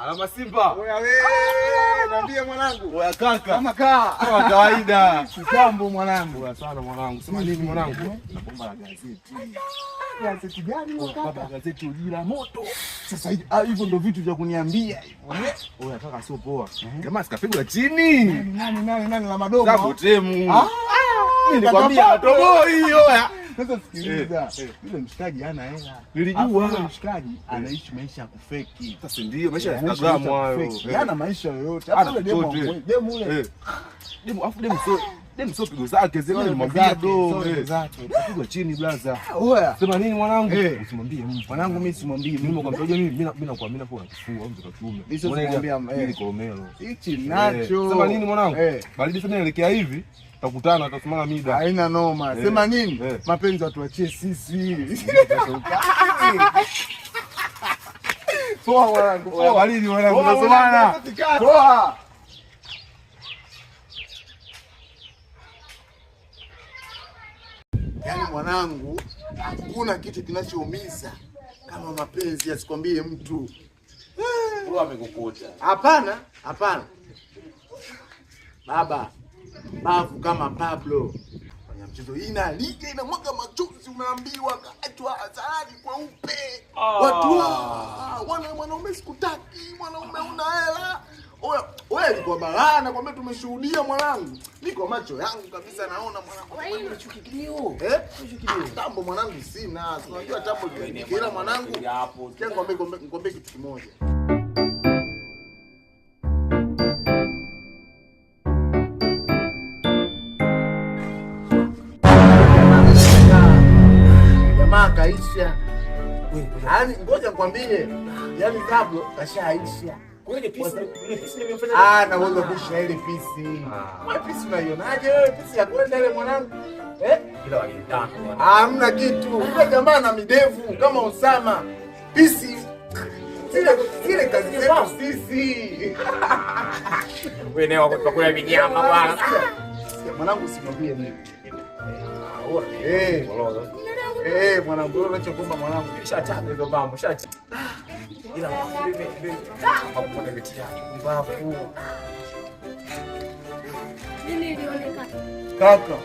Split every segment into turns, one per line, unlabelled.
Alama Simba.
Oya wewe, niambie mwanangu.
Oya kaka.
Kama kaa.
Kama kawaida.
Kitambo mwanangu.
Oya sana mwanangu. Sema nini mwanangu? Naomba la gazeti.
Gazeti gani
kaka? Gazeti Ujira moto.
Sasa hivyo ndio vitu vya kuniambia hivyo.
Oya kaka sio poa. Jamaa sikapigwa chini.
Nani la madogo?
Sababu temu. Nilikwambia atoboi oya.
Sasa sikiliza. Yule mshikaji hana hela.
Nilijua
yule mshikaji anaishi maisha ya kufeki.
Sasa ndio maisha ya Instagram hayo.
Hana maisha yoyote. Hata yule demu ule.
Demu afu demu sio pigo zake zile nimwambia do. Pigwa chini blaza.
Oya.
Sema nini mwanangu? Usimwambie mtu.
Mwanangu mimi simwambie.
Mimi nakwambia mimi nakuamini kwa kifua au mtoto kiume.
Mimi simwambia
mimi Komelo.
Hichi nacho.
Sema nini mwanangu? Baridi sana elekea hivi. Tutakutana tutasimama mida.
Haina noma. Sema nini? Mapenzi watuachie sisi. Poa mwanangu.
Poa baridi mwanangu. Tunasomana.
Poa. Yaani mwanangu, hakuna kitu kinachoumiza kama mapenzi, asikwambie mtu.
Poa amekukuta.
Hapana. Baba, bavu kama Pablo. Fanya mchezo ina liga inamwaga machozi, umeambiwa kaachwa hadharani kweupe. Watu mwanaume sikutaki, mwanaume una hela. Oya alikuwa balaa, nakwambia tumeshuhudia mwanangu. Niko macho yangu kabisa naona mwanangu unachukilio. Tambo mwanangu sina. Unajua tambo kila mwanangu. Ngombe kitu kimoja. Jamaa kaisha. Yaani ngoja nikwambie. Yaani kabla kashaisha.
Kwani pisi nimefanya
na wewe kusha ile pisi. Wewe pisi unaionaje wewe? Pisi ya kwenda ile mwanangu?
Kila wakitaka.
Hamna kitu. Yule jamaa na midevu kama Osama. Pisi zile kazi zetu sisi.
Wewe leo kwa kula vinyama bwana.
Mwanangu simwambie mimi. Mwanangu wewe unachokomba mwanangu.
Shachana hizo mambo, shacha. Ila hapo nimetia mbavu.
Nini ilionekana?
Kaka.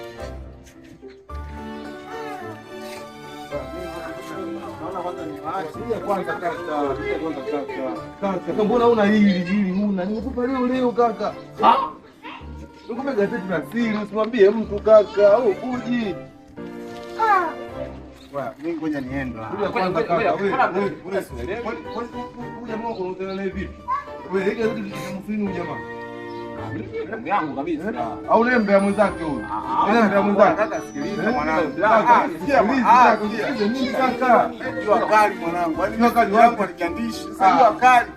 Kaka, mbona una hili huna? Nimekupa leo kaka. Nikupe gazeti la siri, usimwambie mtu kaka, au uji. Mimi ngoja niende. Kuja kwanza kaka, wewe. Kuja moko unataka vipi? Wewe hiyo gazeti likamfini jamaa. Ndugu yangu kabisa. Au nembe ya mwenzake huyo. Nembe ya mwenzake. Kaka sikiliza mwanangu. Sikiliza nini kaka? Jua kali mwanangu. Yaani jua kali wangu alikandishi. Sasa jua kali.